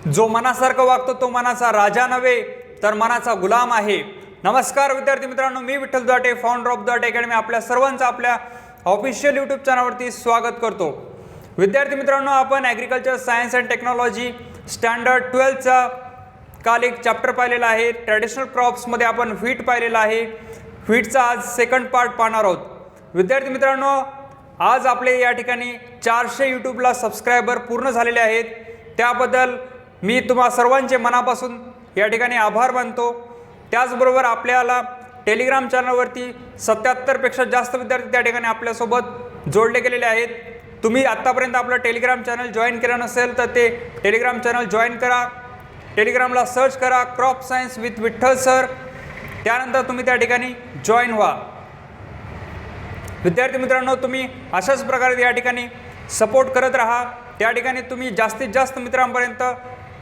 जो मनासारखं वागतो तो मनाचा राजा नव्हे तर मनाचा गुलाम आहे। नमस्कार विद्यार्थी मित्रांनो, मी विठ्ठल दाटे, फाउंडर ऑफ दाटे अकॅडमी, आपल्या सर्वांचं आपल्या ऑफिशियल यूट्यूब चॅनलवरती स्वागत करतो। विद्यार्थी मित्रांनो, आपण agriculture science and technology standard 12चा काल एक चॅप्टर पाहिलेला आहे। ट्रॅडिशनल क्रॉप्समध्ये आपण व्हीट पाहिलेला आहे। व्हीटचा आज सेकंड पार्ट पाहणार आहोत। विद्यार्थी मित्रांनो, आज आपले या ठिकाणी 400 यूट्यूबला सबस्क्रायबर पूर्ण झालेले आहेत। त्याबद्दल मी तुम्हा सर्वांचे मनापासून या ठिकाणी आभार मानतो। त्याचबरोबर आपल्याला टेलिग्राम चॅनलवरती 77 पेक्षा जास्त विद्यार्थी त्या ठिकाणी आपल्यासोबत जोडले गेलेले आहेत। तुम्ही आत्तापर्यंत आपलं टेलिग्राम चॅनल जॉईन केलं नसेल तर ते टेलिग्राम चॅनल जॉईन करा। टेलिग्रामला सर्च करा crop science with Vitthal sir, त्यानंतर तुम्ही त्या ठिकाणी जॉईन व्हा। विद्यार्थी मित्रांनो, तुम्ही अशाच प्रकारे या ठिकाणी सपोर्ट करत राहा। त्या ठिकाणी तुम्ही जास्तीत जास्त मित्रांपर्यंत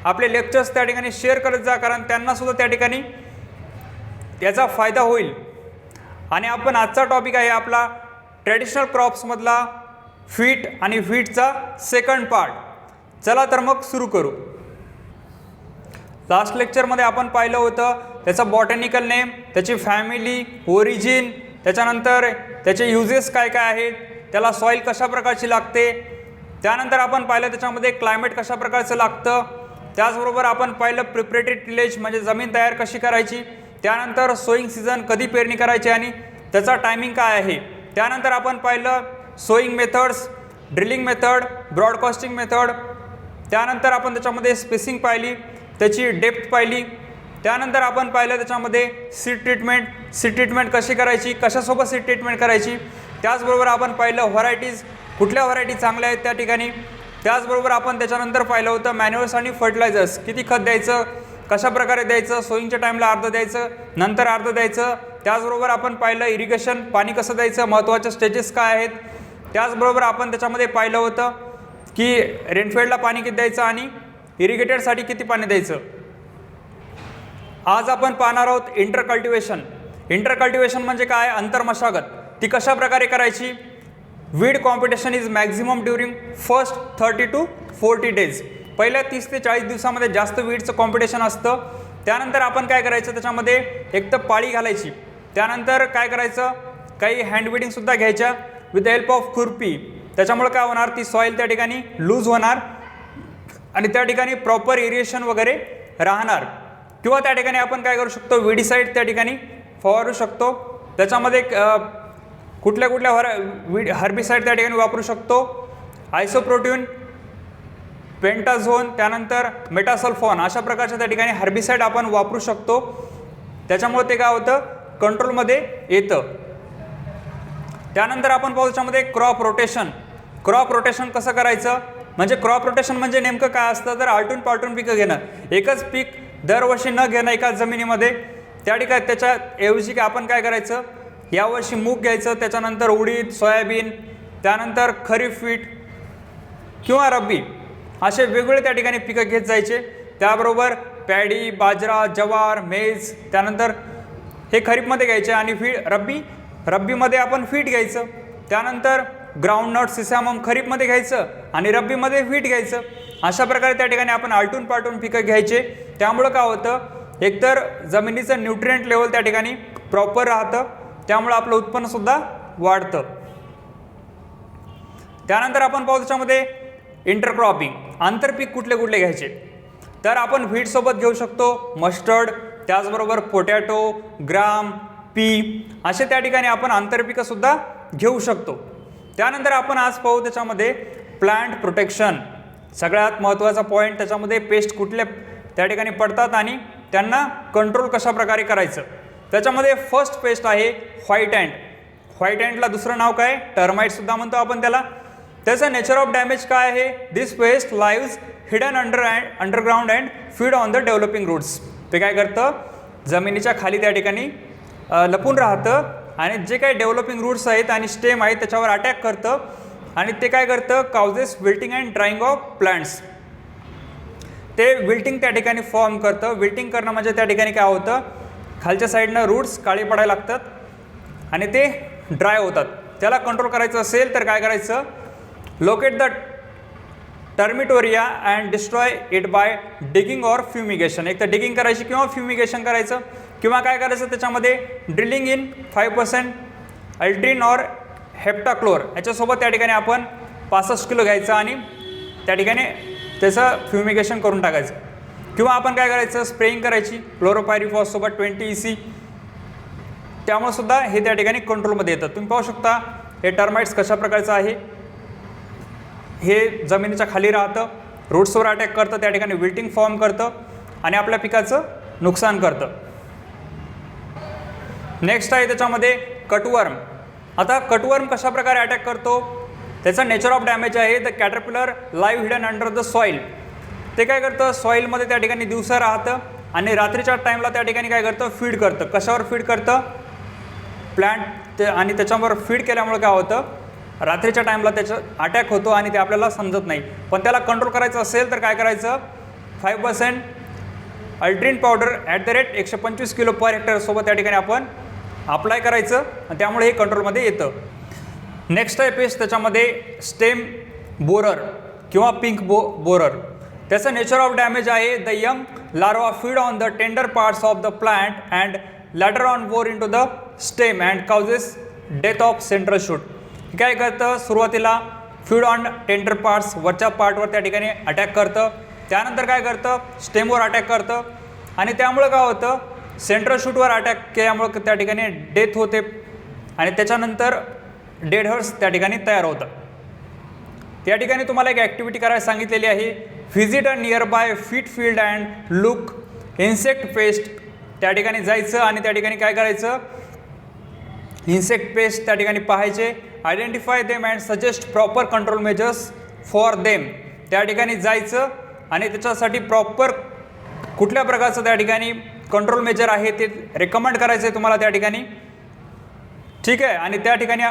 आपले लेक्चर्स त्या ठिकाणी शेअर करत जा, कारण त्यांनासुद्धा त्या ठिकाणी याचा फायदा होईल। आणि आपण आजचा टॉपिक आहे आपला ट्रॅडिशनल क्रॉप्समधला व्हीट आणि व्हीटचा सेकंड पार्ट। चला तर मग सुरू करू। लास्ट लेक्चरमध्ये आपण पाहिलं होतं त्याचा बॉटॅनिकल नेम, त्याची फॅमिली, ओरिजिन, त्याच्यानंतर त्याचे युजेस काय काय आहेत, त्याला सॉईल कशा प्रकारची लागते, त्यानंतर आपण पाहिलं त्याच्यामध्ये क्लायमेट कशा प्रकारचं लागतं, त्याचबरोबर आपण पाहिलं प्रिपरेटरी टिलेज म्हणजे जमीन तयार कशी करायची, त्यानंतर सोईंग सीझन कधी पेरणी करायची आणि त्याचा टायमिंग काय आहे, त्यानंतर आपण पाहिलं sowing methods, drilling method, broadcasting method, त्यानंतर आपण त्याच्यामध्ये स्पेसिंग पाहिली, त्याची डेप्थ पाहिली, त्यानंतर आपण पाहिलं त्याच्यामध्ये सीड ट्रीटमेंट कशी करायची, कशासोबत सीड ट्रीटमेंट करायची, त्याचबरोबर आपण पाहिलं व्हरायटीज, कुठल्या व्हरायटी चांगल्या आहेत त्या ठिकाणी, त्याचबरोबर आपण त्याच्यानंतर पाहिलं होतं मॅन्युअल्स आणि फर्टिलायझर्स, किती खत द्यायचं, कशा प्रकारे द्यायचं, सोईंगच्या टाईमला अर्ध द्यायचं, नंतर अर्ध द्यायचं, त्याचबरोबर आपण पाहिलं इरिगेशन, पाणी कसं द्यायचं, महत्त्वाच्या स्टेजेस काय आहेत, त्याचबरोबर आपण त्याच्यामध्ये पाहिलं होतं की रेनफेडला पाणी किती द्यायचं आणि इरिगेटेडसाठी किती पाणी द्यायचं। आज आपण पाहणार आहोत इंटरकल्टिवेशन। इंटरकल्टिवेशन म्हणजे काय, अंतर्मशागत, ती कशा प्रकारे करायची। Weed competition is maximum during first 30 to 40 days, पहिल्या 30 ते 40 दिवसामध्ये जास्त वीडचं कॉम्पिटिशन असतं। त्यानंतर आपण काय करायचं, त्याच्यामध्ये एक तर पाळी घालायची, त्यानंतर काय करायचं, काही हँडविडिंगसुद्धा घ्यायच्या विथ द हेल्प ऑफ खुरपी। त्याच्यामुळे काय होणार, ती सॉईल त्या ठिकाणी लूज होणार आणि त्या ठिकाणी प्रॉपर एरिएशन वगैरे राहणार। किंवा त्या ठिकाणी आपण काय करू शकतो, विडीसाईड त्या ठिकाणी फवारू शकतो। त्याच्यामध्ये कुठल्या हर्बिसाईड त्या ठिकाणी वापरू शकतो, आयसोप्रोट्यून, पेंटाझोन, त्यानंतर मेटासल्फॉन, अशा प्रकारच्या त्या ठिकाणी हर्बिसाईड आपण वापरू शकतो। त्याच्यामुळे ते काय होतं, कंट्रोलमध्ये येतं। त्यानंतर आपण पाहू त्याच्यामध्ये क्रॉप रोटेशन। क्रॉप रोटेशन कसं करायचं, म्हणजे क्रॉप रोटेशन म्हणजे नेमकं काय असतं, तर आलटून पालटून पिकं घेणं, एकच पीक दरवर्षी न घेणं एकाच जमिनीमध्ये। त्या ठिकाणी त्याच्या ऐवजी आपण काय करायचं, यावर्षी मूग घ्यायचं, त्याच्यानंतर उडीद, सोयाबीन, त्यानंतर खरीप पीक किंवा रब्बी, असे वेगवेगळे त्या ठिकाणी पिकं घेत जायचे। त्याबरोबर पॅडी, बाजरा, ज्वार, मेज, त्यानंतर हे खरीपमध्ये घ्यायचे आणि रब्बीमध्ये आपण व्हीट घ्यायचं। त्यानंतर ग्राउंडनट, सिसॅमम खरीपमध्ये घ्यायचं आणि रब्बीमध्ये व्हीट घ्यायचं। अशा प्रकारे त्या ठिकाणी आपण आलटून पालटून पिकं घ्यायचे। त्यामुळं काय होतं, एकतर जमिनीचं न्यूट्रिएंट लेवल त्या ठिकाणी प्रॉपर राहतं, त्यामुळे आपलं उत्पन्नसुद्धा वाढतं। त्यानंतर आपण पाहू त्याच्यामध्ये इंटरक्रॉपिंग, आंतरपीक कुठले कुठले घ्यायचे, तर आपण व्हीटसोबत घेऊ शकतो मस्टर्ड, त्याचबरोबर पोटॅटो, ग्राम, पी, असे त्या ठिकाणी आपण आंतरपिकंसुद्धा घेऊ शकतो। त्यानंतर आपण आज पाहू त्याच्यामध्ये प्लांट प्रोटेक्शन, सगळ्यात महत्त्वाचा पॉईंट, त्याच्यामध्ये पेस्ट कुठले त्या ठिकाणी पडतात आणि त्यांना कंट्रोल कशा प्रकारे करायचं। त्याच्यामध्ये फर्स्ट पेस्ट आहे व्हाईट अँट। व्हाईट अँटला दुसरं नाव काय, टर्माइटसुद्धा म्हणतो आपण त्याला। त्याचं नेचर ऑफ डॅमेज काय आहे, this pest lives hidden underground and feed on the developing roots. ते काय करतं, जमिनीच्या खाली त्या ठिकाणी लपून राहतं आणि जे काही डेव्हलपिंग रूट्स आहेत आणि स्टेम आहेत त्याच्यावर अटॅक करतं आणि ते काय करतं, causes wilting and drawing of plants. ते विल्टिंग त्या ठिकाणी फॉर्म करतं। विल्टिंग करणं म्हणजे त्या ठिकाणी काय होतं, खालच्या साईडनं रूट्स काळी पडायला लागतात आणि ते ड्राय होतात। त्याला कंट्रोल करायचं असेल तर काय करायचं, locate the termitoria and destroy it by digging or fumigation. एक तर डिगिंग करायची किंवा फ्युमिगेशन करायचं, किंवा काय करायचं त्याच्यामध्ये ड्रिलिंग इन 5% अल्ट्रीन ऑर हेप्टाक्लोर याच्यासोबत त्या ठिकाणी आपण 65 किलो घ्यायचं आणि त्या ठिकाणी त्याचं फ्युमिगेशन करून टाकायचं. किंवा आपण काय करायचं स्प्रेइंग करायची क्लोरोपायरिफॉससोबत 20 EC. त्यामुळे सुद्धा हे त्या ठिकाणी कंट्रोलमध्ये येतं. तुम्ही पाहू शकता हे टर्माइट्स कशा प्रकारचं आहे. हे जमिनीच्या खाली राहतं, रूट्सवर अटॅक करतं, त्या ठिकाणी विल्टिंग फॉर्म करतं आणि आपल्या पिकाचं नुकसान करतं. नेक्स्ट आहे त्याच्यामध्ये कटवर्म. आता कटवर्म कशा प्रकारे अटॅक करतो, त्याचा नेचर ऑफ डॅमेज आहे the caterpillar live hidden under the soil. ते काय करतं सॉईलमध्ये त्या ठिकाणी दिवसा राहतं आणि रात्रीच्या टाईमला त्या ठिकाणी काय करतं फीड करतं. कशावर फीड करतं प्लांट ते, आणि त्याच्यावर फीड केल्यामुळे काय होतं रात्रीच्या टाईमला त्याचा अटॅक होतो आणि ते आपल्याला समजत नाही. पण त्याला कंट्रोल करायचं असेल तर काय करायचं 5% अल्ट्रीन पावडर @ 125 किलो पर हेक्टर सोबत त्या ठिकाणी आपण अप्लाय करायचं आणि त्यामुळे हे कंट्रोलमध्ये येतं. नेक्स्ट आहे पेस्ट त्याच्यामध्ये स्टेम बोरर किंवा पिंक बोरर. त्याचं नेचर ऑफ डॅमेज आहे the young larva feed on the tender parts of the plant and later on bore in to the stem and causes death of central shoot. काय करतं सुरुवातीला feed on tender parts वरच्या पार्टवर त्या ठिकाणी attack करतं, त्यानंतर काय करतं स्टेमवर अटॅक करतं आणि त्यामुळं काय होतं सेंट्रल शूटवर अटॅक केल्यामुळं त्या ठिकाणी डेथ होते आणि त्याच्यानंतर डेड हर्ट्स त्या ठिकाणी तयार होतात. त्या ठिकाणी तुम्हाला एक ॲक्टिव्हिटी करायला सांगितलेली आहे. Visit a near by feet field and look insect paste. त्या ठिकाणी जायचं आणि त्या ठिकाणी काय करायचं इन्सेक्ट पेस्ट त्या ठिकाणी पाहायचे, identify them and suggest proper control measures for them. त्या ठिकाणी जायचं आणि त्याच्यासाठी प्रॉपर कुठल्या प्रकारचं त्या ठिकाणी कंट्रोल मेजर आहे ते रेकमेंड करायचं आहे तुम्हाला त्या ठिकाणी. ठीक आहे, आणि त्या ठिकाणी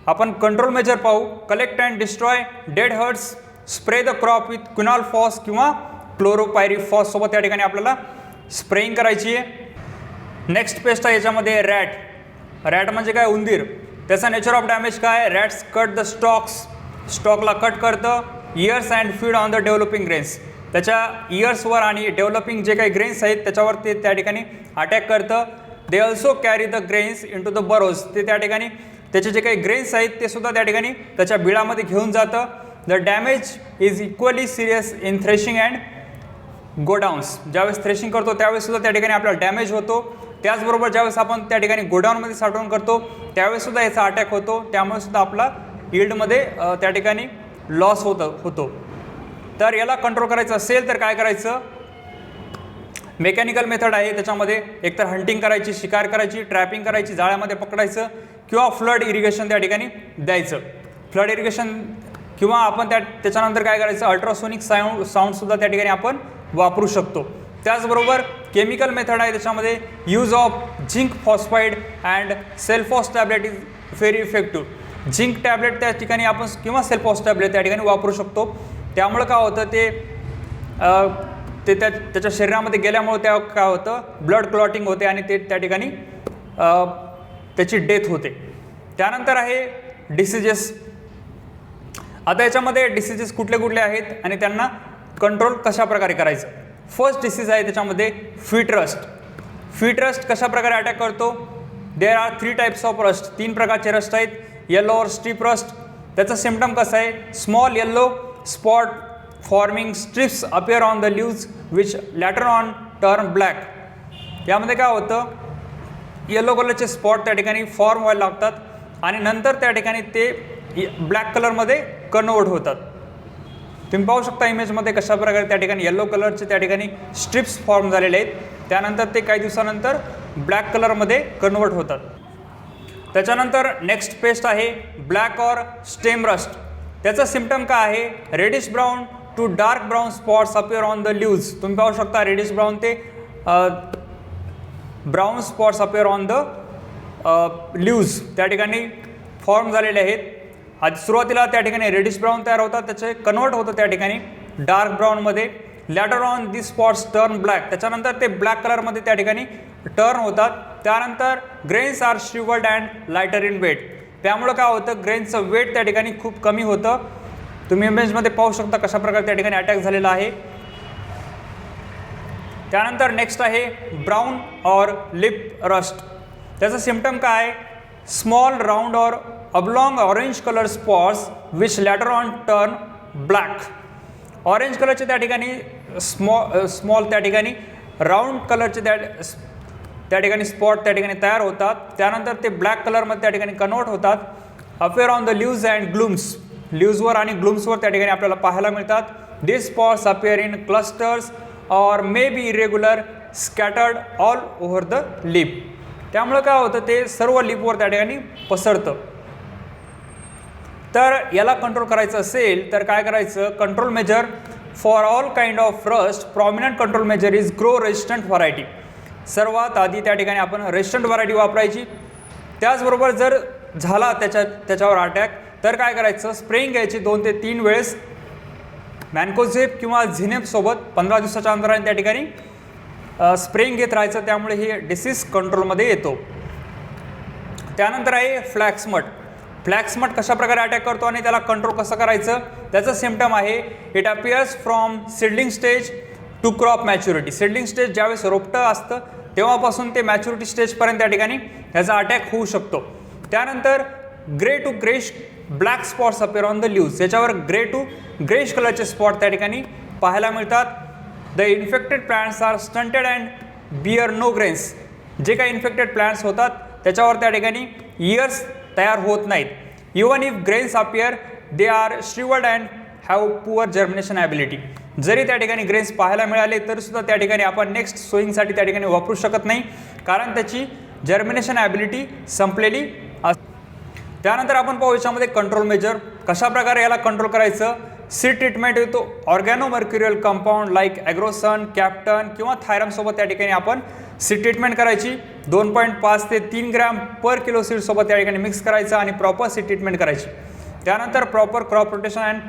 आपण कंट्रोल मेजर पाहू. Collect and destroy dead hearts, spray the crop with quinalphos किंवा क्लोरोपायरिफॉस सोबत त्या ठिकाणी आपल्याला स्प्रेइंग करायची आहे. नेक्स्ट पेस्ट आहे याच्यामध्ये रॅट. रॅट म्हणजे काय उंदीर. त्याचा नेचर ऑफ डॅमेज काय रॅट्स कट द स्टॉकला कट करतं, years and feed on the developing grains. त्याच्या इयर्सवर आणि डेव्हलपिंग जे काही ग्रेन्स आहेत त्याच्यावर ते त्या ठिकाणी अटॅक करतं. They also carry the grains in to the burrows. ते त्या ठिकाणी त्याचे जे काही ग्रेन्स आहेत ते सुद्धा त्या ठिकाणी त्याच्या बिळामध्ये घेऊन जातं. The damage is equally serious in threshing and godowns. ज्यावेळेस थ्रेशिंग करतो त्यावेळेस सुद्धा त्या ठिकाणी आपल्याला डॅमेज होतो. त्याचबरोबर ज्यावेळेस आपण त्या ठिकाणी गोडाऊनमध्ये साठवण करतो त्यावेळेस सुद्धा याचा अटॅक होतो. त्यामुळे सुद्धा आपला यील्डमध्ये त्या ठिकाणी लॉस होतो. तर याला कंट्रोल करायचं असेल तर काय करायचं मेकॅनिकल मेथड आहे. त्याच्यामध्ये एकतर हंटिंग करायची, शिकार करायची, ट्रॅपिंग करायची, जाळ्यामध्ये पकडायचं किंवा फ्लड इरिगेशन त्या ठिकाणी द्यायचं. फ्लड इरिगेशन किंवा आपण त्याच्यानंतर काय करायचं अल्ट्रासोनिक साऊंडसुद्धा त्या ठिकाणी आपण वापरू शकतो. त्याचबरोबर केमिकल मेथड आहे त्याच्यामध्ये use of zinc phosphide and Celphos tablet is very effective. Zinc tablet त्या ठिकाणी आपण किंवा सेल्फॉस टॅबलेट त्या ठिकाणी वापरू शकतो. त्यामुळं काय होतं ते त्याच्या शरीरामध्ये गेल्यामुळे त्या काय होतं ब्लड क्लॉटिंग होते आणि ते त्या ठिकाणी त्याची डेथ होते. त्यानंतर आहे डिसीजेस. आता याच्यामध्ये डिसीजेस कुठले कुठले आहेत आणि त्यांना कंट्रोल कशा प्रकारे करायचं. फर्स्ट डिसीज आहे त्याच्यामध्ये फीट रस्ट. फीट रस्ट कशा प्रकारे अटॅक करतो. There are 3 types of rust. 3 प्रकारचे रस्ट आहेत. येलो और स्ट्रीप रस्ट. त्याचा सिम्पटम कसा आहे small yellow spot forming stripes appear on the leaves which later on turn black. यामध्ये काय होतं येलो कलरचे स्पॉट त्या ठिकाणी फॉर्म व्हायला लागतात आणि नंतर त्या ठिकाणी ते ब्लॅक कलरमध्ये कन्वर्ट होतात. तुम्ही पाहू शकता इमेजमध्ये कशा प्रकारे त्या ठिकाणी येलो कलरचे त्या ठिकाणी स्ट्रिप्स फॉर्म झालेले आहेत. त्यानंतर ते काही दिवसानंतर ब्लॅक कलरमध्ये कन्वर्ट होतात. त्याच्यानंतर नेक्स्ट पेस्ट आहे ब्लॅक ऑर स्टेम रस्ट. त्याचा सिम्पटम काय आहे reddish brown to dark brown spots appear on the leaves. तुम्ही पाहू शकता रेडिश ब्राऊन ते brown spots appear on the leaves त्या ठिकाणी फॉर्म झालेले आहेत. आधी सुरुवातीला त्या ठिकाणी रेडिश ब्राऊन तयार होतात, त्याचे कन्वर्ट होतं त्या ठिकाणी डार्क ब्राऊनमध्ये. Later on this spots turn black. त्याच्यानंतर ते ब्लॅक कलरमध्ये त्या ठिकाणी टर्न होतात. त्यानंतर grains are shrivelled and lighter in weight. त्यामुळं काय होतं ग्रेन्सचं वेट त्या ठिकाणी खूप कमी होतं तुम्ही इमेजमध्ये पाहू शकता कशा प्रकारे त्या ठिकाणी अटॅक झालेला आहे. त्यानंतर नेक्स्ट आहे ब्राऊन ऑर लिप रस्ट. त्याचा सिम्पटम काय? Small round or oblong orange colour spots which later on turn black. Orange कलरचे त्या ठिकाणी स्मॉल त्या ठिकाणी राऊंड कलरचे त्या ठिकाणी स्पॉट त्या ठिकाणी तयार होतात. त्यानंतर ते ब्लॅक कलरमध्ये त्या ठिकाणी कन्वर्ट होतात. Appear on the leaves and glumes. लीव्जवर आणि ग्लूम्सवर त्या ठिकाणी आपल्याला पाहायला मिळतात. This spots appear in clusters or may be irregular scattered all over the leaf. त्यामुळे काय होतं, ते सर्व लिपवर त्या ठिकाणी पसरतं. तर याला कंट्रोल करायचं असेल तर काय करायचं? Control measure for all kind of rust. Prominent control measure is grow resistant variety. सर्वात आधी त्या ठिकाणी आपण रेजिस्टंट व्हरायटी वापरायची. त्याचबरोबर जर झाला त्याच्यावर अटॅक तर काय करायचं? स्प्रेइंग घ्यायची 2 ते 3 वेळेस मॅन्कोझेप किंवा झिनेपसोबत 15 दिवसाच्या अंतराने त्या ठिकाणी स्प्रेइंग घेत राहायचं. त्यामुळे हे डिसीज कंट्रोलमध्ये येतो. त्यानंतर आहे फ्लॅक्समट. फ्लॅक्समट कशा प्रकारे अटॅक करतो आणि त्याला कंट्रोल कसं करायचं? त्याचं सिम्पटम आहे it appears from seedling stage to crop maturity. Seedling stage ज्यावेळेस रोपटं असतं तेव्हापासून ते मॅच्युरिटी स्टेजपर्यंत त्या ठिकाणी त्याचा अटॅक होऊ शकतो. त्यानंतर grey to greyish black spots appear on the leaves. याच्यावर ग्रे टू ग्रेश कलरचे स्पॉट त्या ठिकाणी पाहायला मिळतात. The infected plants are stunted and bear no grains. जे काही इन्फेक्टेड प्लांट्स होतात त्याच्यावर त्या ठिकाणी इयर्स तयार होत नाहीत. Even if grains appear they are shrivelled and have poor germination ability. जरी त्या ठिकाणी ग्रेन्स पाहायला मिळाले तरीसुद्धा त्या ठिकाणी आपण नेक्स्ट सोईंगसाठी त्या ठिकाणी वापरू शकत नाही, कारण त्याची जर्मिनेशन ॲबिलिटी संपलेली असते. त्यानंतर आपण पाहू याच्यामध्ये कंट्रोल मेजर कशा प्रकारे याला कंट्रोल करायचं. सीड ट्रीटमेंट येतो ऑर्गॅनो मर्क्युरियल कंपाऊंड लाईक ॲग्रोसन, कॅप्टन किंवा थायरमसोबत त्या ठिकाणी आपण सीड ट्रीटमेंट करायची. 2.5 ते 3 ग्रॅम पर किलो सीडसोबत त्या ठिकाणी मिक्स करायचं आणि प्रॉपर सीड ट्रीटमेंट करायची. त्यानंतर proper crop rotation and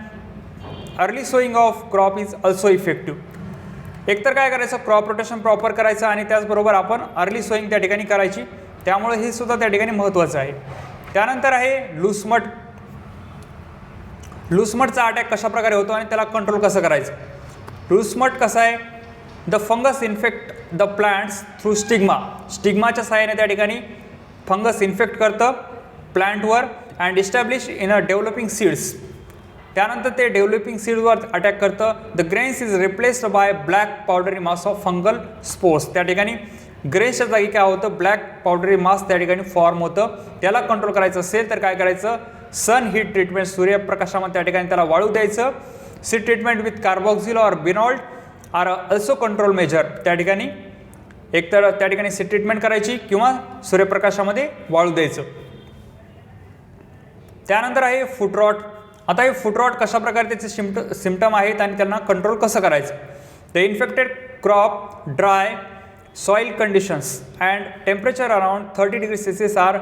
early sowing of crop is also effective. एकतर काय करायचं? क्रॉप रोटेशन प्रॉपर करायचं आणि त्याचबरोबर आपण अर्ली सोईंग त्या ठिकाणी करायची. त्यामुळे हे सुद्धा त्या ठिकाणी महत्त्वाचं आहे. त्यानंतर आहे लूसमट. लूसमटचा अटॅक कशा प्रकारे होतो आणि त्याला कंट्रोल कसं करायचं? लूसमट कसं आहे? The fungus infect the plants through stigma. स्टिग्माच्या सहाय्याने त्या ठिकाणी फंगस इन्फेक्ट करतं प्लांटवर and establish in a developing seeds. त्यानंतर ते डेव्हलपिंग सीड्सवर अटॅक करतं. The grains is replaced by black powdery mass of fungal spores. त्या ठिकाणी ग्रेन्सच्या जागी काय होतं? ब्लॅक पावडरी मास त्या ठिकाणी फॉर्म होतं. त्याला कंट्रोल करायचं असेल तर काय करायचं? सन हीट ट्रीटमेंट, सूर्यप्रकाशामध्ये त्या ठिकाणी त्याला वाळू द्यायचं. Seed treatment with carboxin or Benlate are also control measure. त्या ठिकाणी एकतर त्या ठिकाणी सीड ट्रीटमेंट करायची किंवा सूर्यप्रकाशामध्ये वाळू द्यायचं. त्यानंतर आहे फुटरॉट. आता हे फुटरॉट कशा प्रकारे त्याचे सिम्पटम आहेत आणि त्यांना कंट्रोल कसं करायचं? The infected crop, dry soil conditions and temperature around 30 degree Celsius are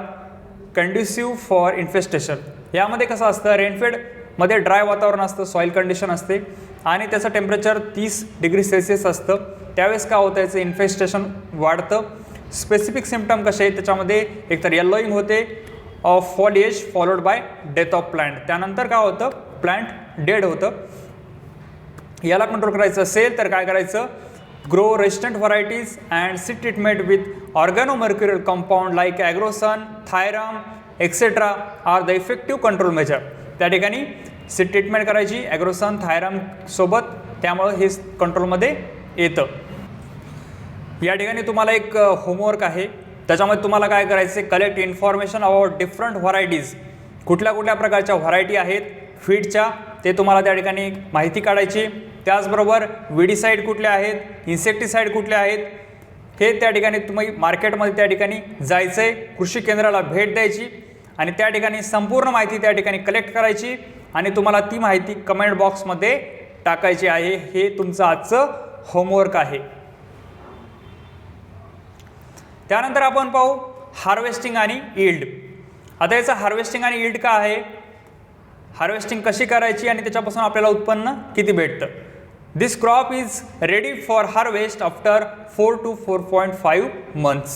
conducive for infestation. यामध्ये कसं असतं? रेनफेडमध्ये ड्राय वातावरण असतं, सॉइल कंडिशन असते आणि त्याचं टेम्परेचर 30 डिग्री सेल्सिअस असतं. त्यावेळेस काय होतं? याचं इन्फेस्टेशन वाढतं. स्पेसिफिक सिम्पटम कसे आहेत त्याच्यामध्ये? एकतर येलोईंग होते of foliage followed by death of plant. त्यानंतर काय होतं? प्लांट डेड होतं. याला कंट्रोल करायचं असेल तर काय करायचं? Grow resistant varieties and seed treatment with organo mercurial compound like Agrosan, thiram etcetera are the effective control measure. त्या ठिकाणी सीड ट्रीटमेंट करायची ॲग्रोसन, थायरम सोबत. त्यामुळं हे कंट्रोलमध्ये येतं. या ठिकाणी तुम्हाला एक होमवर्क आहे. त्याच्यामध्ये तुम्हाला काय करायचं? Collect information about different varieties. कुठल्या कुठल्या प्रकारच्या व्हरायटी आहेत फीडच्या ते तुम्हाला त्या ठिकाणी माहिती काढायची. त्याचबरोबर विडीसाईड कुठले आहेत, इन्सेक्टिसाईड कुठले आहेत हे त्या ठिकाणी तुम्ही मार्केटमध्ये त्या ठिकाणी जायचं आहे, कृषी केंद्राला भेट द्यायची आणि त्या ठिकाणी संपूर्ण माहिती त्या ठिकाणी कलेक्ट करायची आणि तुम्हाला ती माहिती कमेंट बॉक्समध्ये टाकायची आहे. हे तुमचं आजचं होमवर्क आहे. त्यानंतर आपण पाहू हार्वेस्टिंग आणि यील्ड. आता याचं हार्वेस्टिंग आणि यील्ड काय आहे? हार्वेस्टिंग कशी करायची आणि त्याच्यापासून आपल्याला उत्पन्न किती भेटतं? This crop is ready for harvest after 4 to 4.5 months.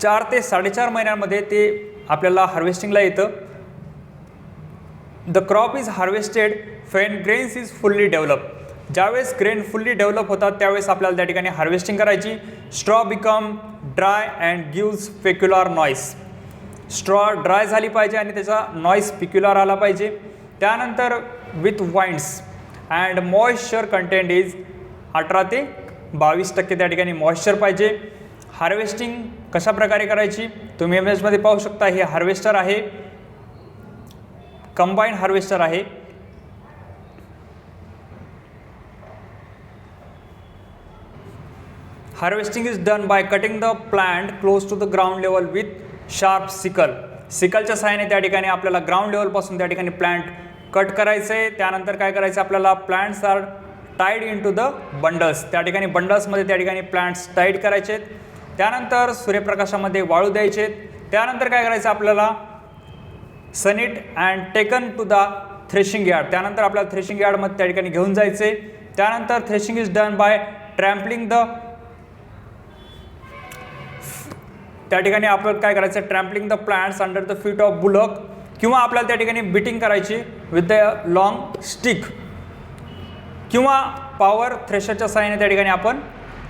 4 ते 4.5 महिन्यांमध्ये ते आपल्याला हार्वेस्टिंगला येतं. The crop is harvested when grains is fully develop. ज्यावेळेस ग्रेन फुल्ली डेव्हलप होतात त्यावेळेस आपल्याला त्या ठिकाणी हार्वेस्टिंग करायची. Straw become dry and gives peculiar noise. Straw dry झाली पाहिजे आणि त्याचा नॉईस पिक्युलर आला पाहिजे. त्यानंतर with winds and moisture content is 18 ते 22% त्या ठिकाणी मॉइश्चर पाहिजे. हार्वेस्टिंग कशा प्रकारे करायची तुम्ही इमेजमध्ये पाहू शकता. हे हार्वेस्टर आहे, कंबाईन हार्वेस्टर आहे. Harvesting is done by cutting the plant close to the ground level with sharp sickle. सिकलच्या सहाय्याने त्या ठिकाणी आपल्याला ग्राउंड लेवलपासून त्या ठिकाणी प्लांट कट करायचं आहे. त्यानंतर काय करायचं आपल्याला plants are tied in to the bundles. त्या ठिकाणी बंडल्समध्ये त्या ठिकाणी प्लांट्स टाईड करायचे आहेत. त्यानंतर सूर्यप्रकाशामध्ये वाळू द्यायचे आहेत. त्यानंतर काय करायचं आपल्याला सनिट and taken to the threshing yard. त्यानंतर आपल्याला थ्रेशिंग यार्डमध्ये त्या ठिकाणी घेऊन जायचे. त्यानंतर threshing is done by trampling the. त्या ठिकाणी आपण काय करायचं trampling the plants under the feet of bullock, किंवा आपल्याला त्या ठिकाणी बिटिंग करायची विथ द लॉंग स्टिक, किंवा पॉवर थ्रेशरच्या सहाय्याने त्या ठिकाणी आपण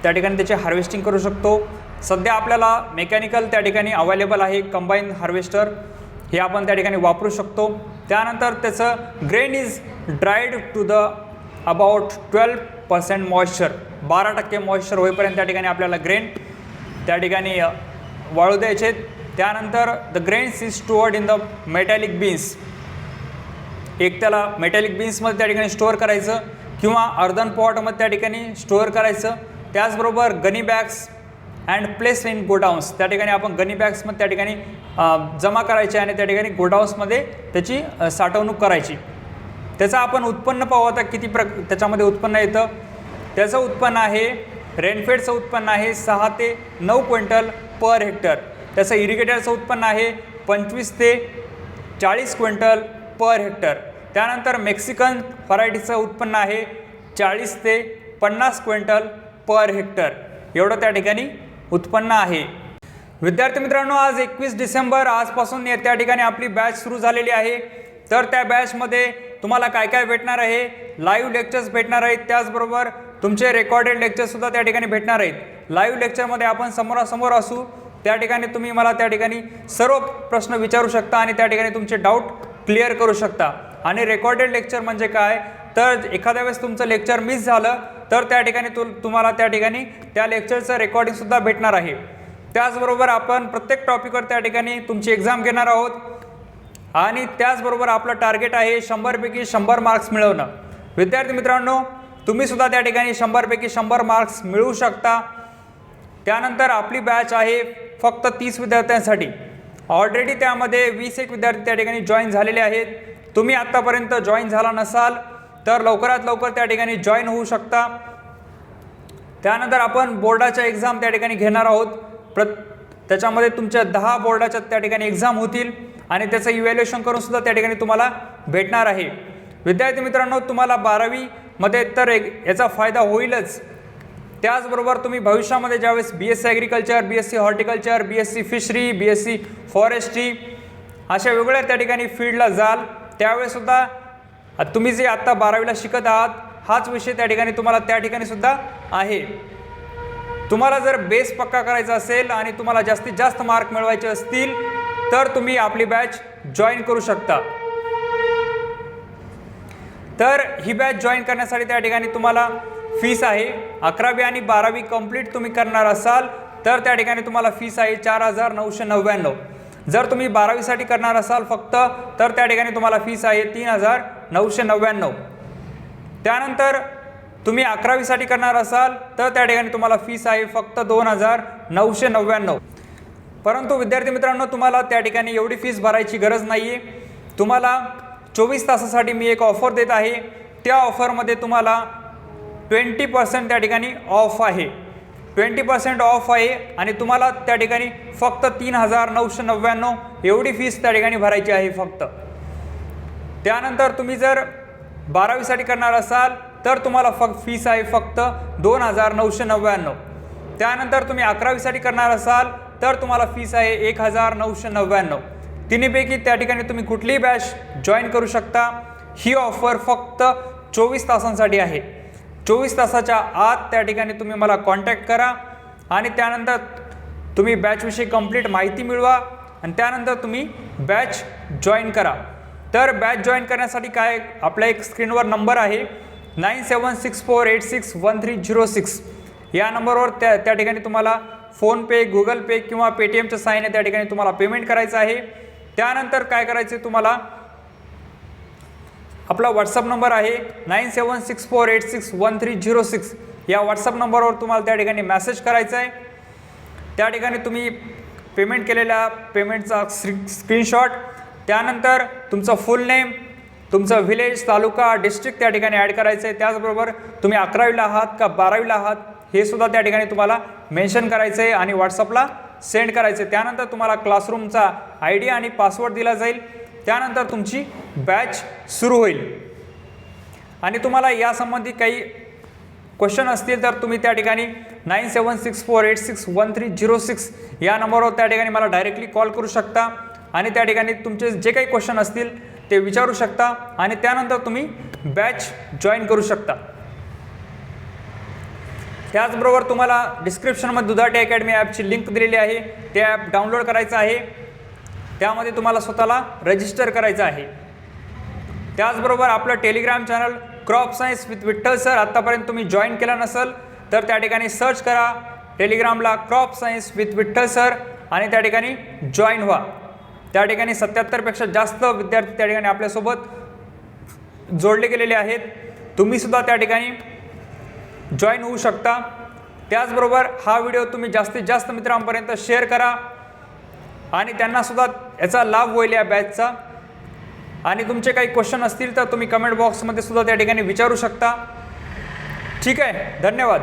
त्या ठिकाणी त्याची हार्वेस्टिंग करू शकतो. सध्या आपल्याला मेकॅनिकल त्या ठिकाणी अवेलेबल आहे कंबाईन हार्वेस्टर, हे आपण त्या ठिकाणी वापरू शकतो. त्यानंतर त्याचं grain is dried to the about 12% moisture. 12% moisture होईपर्यंत त्या ठिकाणी आपल्याला ग्रेन त्या ठिकाणी वाळू द्यायचे. त्यानंतर the grains is stored in the metallic beans. एक त्याला मेटॅलिक बीन्समध्ये त्या ठिकाणी स्टोअर करायचं किंवा अर्धन पॉटमध्ये त्या ठिकाणी स्टोअर करायचं. त्याचबरोबर gunny bags and place in godowns. त्या ठिकाणी आपण गनी बॅग्समध्ये त्या ठिकाणी जमा करायचे आणि त्या ठिकाणी गोडाऊन्समध्ये त्याची साठवणूक करायची. त्याचं आपण उत्पन्न पाहू आता किती त्याच्यामध्ये उत्पन्न येतं. त्याचं उत्पन्न आहे रेनफेडचं उत्पन्न आहे 6 ते 9 क्विंटल पर हेक्टर. त्याचं इरिगेटरचं उत्पन्न आहे 25 ते 40 क्विंटल पर हेक्टर. त्यानंतर मेक्सिकन व्हरायटीचं उत्पन्न आहे 40 ते 50 क्विंटल पर हेक्टर. एवढं त्या ठिकाणी उत्पन्न आहे. विद्यार्थी मित्रांनो, आज 21 डिसेंबर, आजपासून त्या ठिकाणी आपली बॅच सुरू झालेली आहे. तर त्या बॅचमध्ये तुम्हाला काय काय भेटणार आहे, लाईव्ह लेक्चर्स भेटणार आहेत. त्याचबरोबर तुमचे रेकॉर्डेड लेक्चर्ससुद्धा त्या ठिकाणी भेटणार आहेत. लाईव्ह लेक्चरमध्ये आपण समोरासमोर असू. त्या ठिकाणी तुम्ही मला त्या ठिकाणी सर्व प्रश्न विचारू शकता आणि त्या ठिकाणी तुमचे डाऊट क्लिअर करू शकता. आणि रेकॉर्डेड लेक्चर म्हणजे काय, तर एखाद्या वेळेस तुमचं लेक्चर मिस झालं तर त्या ठिकाणी तुम्हाला त्या ठिकाणी त्या लेक्चरचं रेकॉर्डिंगसुद्धा भेटणार आहे. त्याचबरोबर आपण प्रत्येक टॉपिकवर त्या ठिकाणी तुमची एक्झाम घेणार आहोत. आणि त्याचबरोबर आपलं टार्गेट आहे 100 पैकी 100 मार्क्स मिळवणं. विद्यार्थी मित्रांनो, तुम्हीसुद्धा त्या ठिकाणी 100 पैकी 100 मार्क्स मिळवू शकता. त्यानंतर आपली बॅच आहे फक्त 30 विद्यार्थ्यांसाठी. ऑलरेडी त्यामध्ये 21 विद्यार्थी त्या ठिकाणी जॉईन झालेले आहेत. तुम्ही आत्तापर्यंत जॉईन झाला नसाल तर लवकरात लवकर त्या ठिकाणी जॉईन होऊ शकता. त्यानंतर आपण बोर्डाच्या एक्झाम त्या ठिकाणी घेणार आहोत. त्याच्यामध्ये तुमच्या 10 बोर्डाच्या त्या ठिकाणी एक्झाम होतील आणि त्याचं इव्हॅल्युएशन करून सुद्धा त्या ठिकाणी तुम्हाला भेटणार आहे. विद्यार्थी मित्रांनो, तुम्हाला 12वीमध्ये तर याचा फायदा होईलच. त्याचबरोबर तुम्ही भविष्यामध्ये ज्यावेळेस BSc agriculture, BSc horticulture, BSc fishery, BSc forestry अशा वेगवेगळ्या त्या ठिकाणी फील्डला जाल त्यावेळेसुद्धा तुम्ही जे आत्ता 12वीला शिकत आहात हाच विषय त्या ठिकाणी तुम्हाला त्या ठिकाणी सुद्धा आहे. तुम्हाला जर बेस पक्का करायचा असेल आणि तुम्हाला जास्तीत जास्त मार्क मिळवायचे असतील तर तुम्ही आपली बॅच जॉईन करू शकता. तर ही बॅच जॉईन करण्यासाठी त्या ठिकाणी तुम्हाला फीस आहे. 11वी आणि 12वी कंप्लीट तुम्ही करणार असाल तर त्या ठिकाणी तुम्हाला फीस आहे 4,999. जर तुम्ही 12वीसाठी करणार असाल फक्त तर त्या ठिकाणी तुम्हाला फीस आहे 3,999. त्यानंतर तुम्ही 11वीसाठी करणार असाल तर त्या ठिकाणी तुम्हाला फीस आहे फक्त 2,999. परंतु विद्यार्थी मित्रांनो, तुम्हाला त्या ठिकाणी एवढी फीस भरायची गरज नाही आहे. तुम्हाला 24 तासासाठी मी एक ऑफर देत आहे. त्या ऑफरमध्ये तुम्हाला 20% त्या ठिकाणी ऑफ आहे. 20% ऑफ आहे आणि तुम्हाला त्या ठिकाणी फक्त 3,999 एवढी फीस त्या ठिकाणी भरायची आहे फक्त. त्यानंतर तुम्ही जर 12वीसाठी करणार असाल तर तुम्हाला फीस आहे फक्त 2,999. त्यानंतर तुम्ही 11वीसाठी करणार असाल तर तुम्हाला फीस आहे 1,999. तिन्हीपैकी त्या ठिकाणी तुम्ही कुठलीही बॅच जॉईन करू शकता. ही ऑफर फक्त 24 तासांसाठी आहे. 24 तासाच्या आत त्या ठिकाणी तुम्ही मला कॉन्टॅक्ट करा आणि त्यानंतर तुम्ही बॅचविषयी कंप्लीट माहिती मिळवा आणि त्यानंतर तुम्ही बॅच जॉईन करा. तर बॅच जॉईन करण्यासाठी काय, आपला एक स्क्रीनवर नंबर आहे 9764861306. या नंबरवर त्या ठिकाणी तुम्हाला फोनपे, गुगल पे किंवा पेटीएमच्या सहाय्याने त्या ठिकाणी तुम्हाला पेमेंट करायचं आहे. त्यानंतर काय करायचे, तुम्हाला आपला व्हॉट्सअप नंबर आहे 9764861306. या व्हॉट्सअप नंबरवर तुम्हाला त्या ठिकाणी मेसेज करायचा आहे. त्या ठिकाणी तुम्ही पेमेंट केलेल्या पेमेंटचा स्क्रीनशॉट, त्यानंतर तुमचं फुल नेम, तुमचं व्हिलेज, तालुका, डिस्ट्रिक्ट त्या ठिकाणी ॲड करायचं आहे. त्याचबरोबर तुम्ही 11वीला आहात का 12वीला आहात हे सुद्धा त्या ठिकाणी तुम्हाला मेन्शन करायचं आहे आणि व्हॉट्सअपला सेंड करायचं आहे. त्यानंतर तुम्हाला क्लासरूमचा ID आणि पासवर्ड दिला जाईल. त्यानंतर तुमची बॅच सुरू होईल. आणि तुम्हाला यासंबंधी काही क्वेश्चन असतील तर तुम्ही त्या ठिकाणी 9764861306 या नंबरवर त्या ठिकाणी मला डायरेक्टली कॉल करू शकता आणि त्या ठिकाणी तुमचे जे काही क्वेश्चन असतील ते विचारू शकता आणि त्यानंतर तुम्ही बॅच जॉईन करू शकता. त्याचबरोबर तुम्हाला डिस्क्रिप्शनमध्ये दुधाटे अकॅडमी ॲपची लिंक दिलेली आहे. ते ॲप डाउनलोड करायचं आहे. त्यामध्ये तुम्हाला स्वतःला रजिस्टर करायचं आहे. त्याचबरोबर आपलं Telegram channel crop science with Vitthal sir आत्तापर्यंत तुम्ही जॉईन केला नसेल तर त्या ठिकाणी सर्च करा टेलिग्रामला crop science with Vitthal sir आणि त्या ठिकाणी जॉईन व्हा. त्या ठिकाणी 77पेक्षा जास्त विद्यार्थी त्या ठिकाणी आपल्यासोबत जोडले गेलेले आहेत. तुम्हीसुद्धा त्या ठिकाणी जॉईन होऊ शकता. त्याचबरोबर हा व्हिडिओ तुम्ही जास्तीत जास्त मित्रांपर्यंत शेअर करा आणि त्यांनासुद्धा याचा लाभ होईल या बॅचचा. आणि तुमचे काही क्वेश्चन असतील तर तुम्ही कमेंट बॉक्समध्ये सुद्धा त्या ठिकाणी विचारू शकता. ठीक आहे, धन्यवाद.